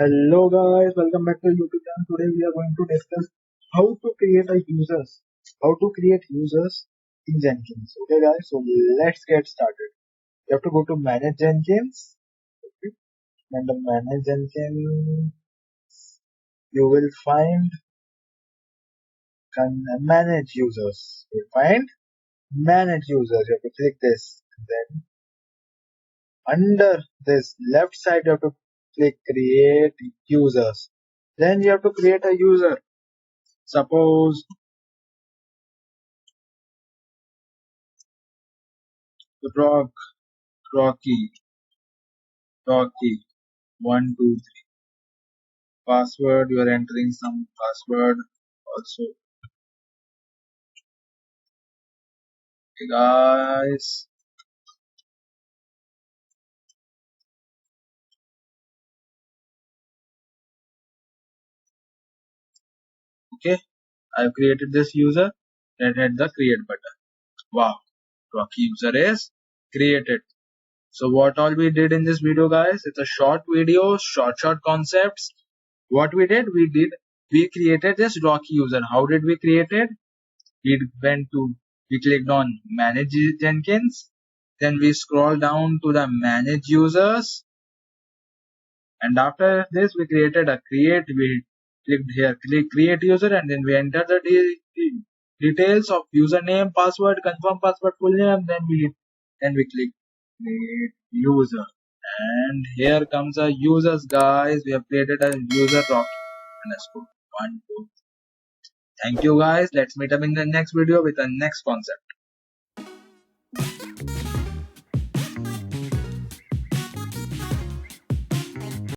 Hello guys, welcome back to YouTube channel. Today we are going to discuss how to create users in Jenkins. Okay guys, so let's get started. You have to go to manage Jenkins. Okay. And the manage Jenkins, you will find manage users. You'll find manage users. You have to click this. Then under this left side, you have to click create users. Then you have to create a user. Suppose Rock, Rocky, Rocky, 123. Password, you are entering some password also. Okay, guys. Okay, I've created this user. Then hit the create button. Wow, Rocky user is created. So what all we did in this video, guys, it's a short video, short concepts. What we created this Rocky user. How did we create it? We clicked on manage Jenkins, then we scroll down to the manage users, and after this we created a we clicked here, click create user, and then we enter the details of username, password, confirm password, full name, then we click create user, and here comes a users, guys. We have created a user Rocky underscore 1 2. Thank you guys. Let's meet up in the next video with the next concept.